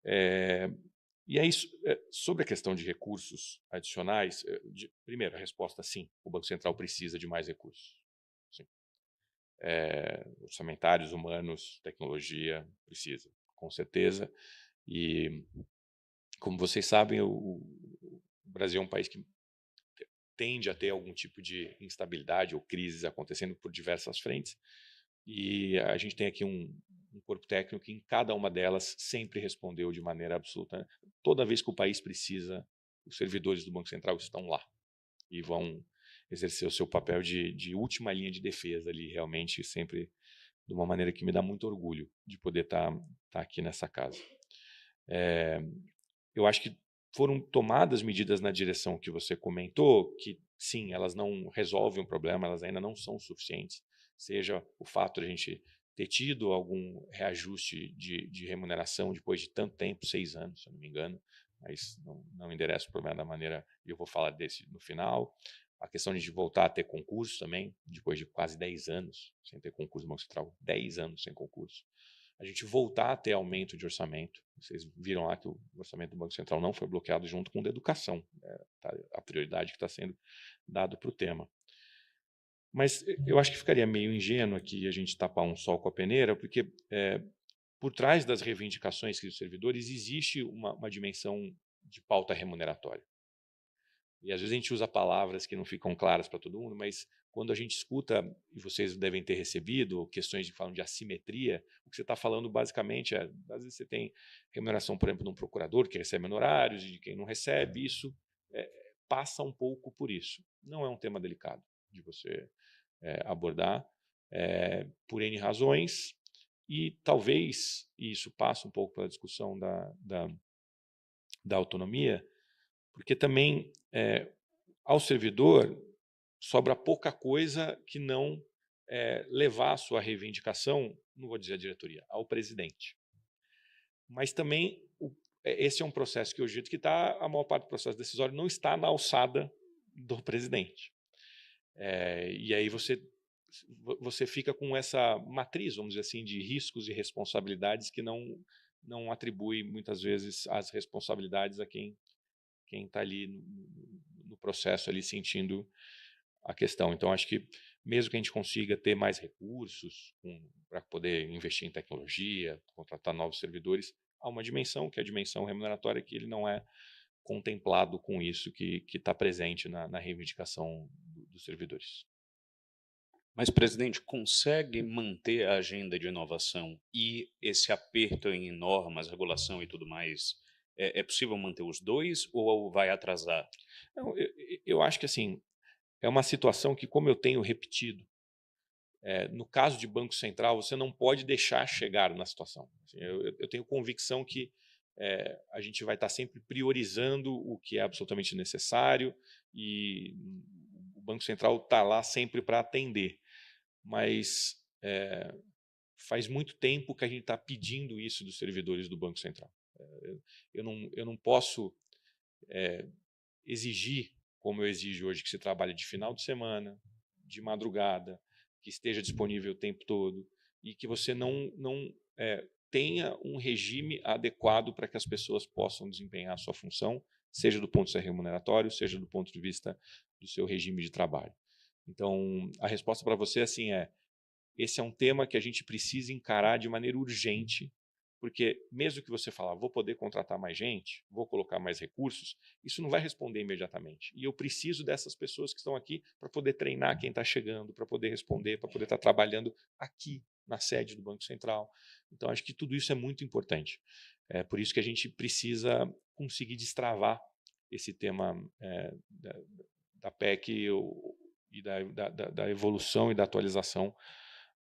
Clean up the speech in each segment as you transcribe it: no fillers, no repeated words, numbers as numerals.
Eh, e aí, sobre a questão de recursos adicionais, primeiro, a resposta sim, o Banco Central precisa de mais recursos. Sim. Orçamentários, humanos, tecnologia, precisa, com certeza. E, como vocês sabem, o Brasil é um país que tende a ter algum tipo de instabilidade ou crises acontecendo por diversas frentes. E a gente tem aqui um corpo técnico que em cada uma delas sempre respondeu de maneira absoluta. Toda vez que o país precisa, os servidores do Banco Central estão lá e vão exercer o seu papel de última linha de defesa ali, realmente sempre de uma maneira que me dá muito orgulho de poder estar aqui nessa casa. É, eu acho que foram tomadas medidas na direção que você comentou, que sim, elas não resolvem o problema, elas ainda não são suficientes, seja o fato de a gente ter tido algum reajuste de remuneração depois de tanto tempo, 6 anos, se eu não me engano, mas não endereça o problema da maneira, e eu vou falar desse no final. A questão de voltar a ter concurso também, depois de quase 10 anos sem ter concurso no Banco Central, 10 anos sem concurso. A gente voltar a ter aumento de orçamento. Vocês viram lá que o orçamento do Banco Central não foi bloqueado junto com o da educação, a prioridade que está sendo dado para o tema. Mas eu acho que ficaria meio ingênuo aqui a gente tapar um sol com a peneira, porque por trás das reivindicações dos servidores existe uma dimensão de pauta remuneratória. E às vezes a gente usa palavras que não ficam claras para todo mundo, mas quando a gente escuta, e vocês devem ter recebido, questões que falam de assimetria, o que você está falando basicamente é, às vezes você tem remuneração, por exemplo, de um procurador que recebe honorários e de quem não recebe, isso passa um pouco por isso. Não é um tema delicado de você abordar, por N razões, e talvez isso passe um pouco pela discussão da autonomia, porque também ao servidor sobra pouca coisa que não levar a sua reivindicação, não vou dizer à diretoria, ao presidente. Mas também esse é um processo que eu acredito que a maior parte do processo decisório não está na alçada do presidente. E aí você fica com essa matriz, vamos dizer assim, de riscos e responsabilidades que não atribui muitas vezes as responsabilidades a quem está ali no processo, ali sentindo a questão. Então, acho que mesmo que a gente consiga ter mais recursos para poder investir em tecnologia, contratar novos servidores, há uma dimensão, que é a dimensão remuneratória, que ele não é contemplado com isso que está presente na reivindicação dos servidores. Mas, presidente, consegue manter a agenda de inovação e esse aperto em normas, regulação e tudo mais? É possível manter os dois ou vai atrasar? Não, eu acho que assim, é uma situação que, como eu tenho repetido, no caso de Banco Central, você não pode deixar chegar na situação. Assim, eu tenho convicção que a gente vai estar sempre priorizando o que é absolutamente necessário e o Banco Central está lá sempre para atender. Mas faz muito tempo que a gente está pedindo isso dos servidores do Banco Central. Eu não posso exigir, como eu exijo hoje, que se trabalhe de final de semana, de madrugada, que esteja disponível o tempo todo e que você não tenha um regime adequado para que as pessoas possam desempenhar a sua função, seja do ponto de vista remuneratório, seja do ponto de vista do seu regime de trabalho. Então, a resposta para você assim esse é um tema que a gente precisa encarar de maneira urgente, porque mesmo que você falar, vou poder contratar mais gente, vou colocar mais recursos, isso não vai responder imediatamente. E eu preciso dessas pessoas que estão aqui para poder treinar quem está chegando, para poder responder, para poder estar trabalhando aqui na sede do Banco Central. Então, acho que tudo isso é muito importante. É por isso que a gente precisa conseguir destravar esse tema da PEC e da evolução e da atualização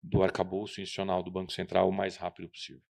do arcabouço institucional do Banco Central o mais rápido possível.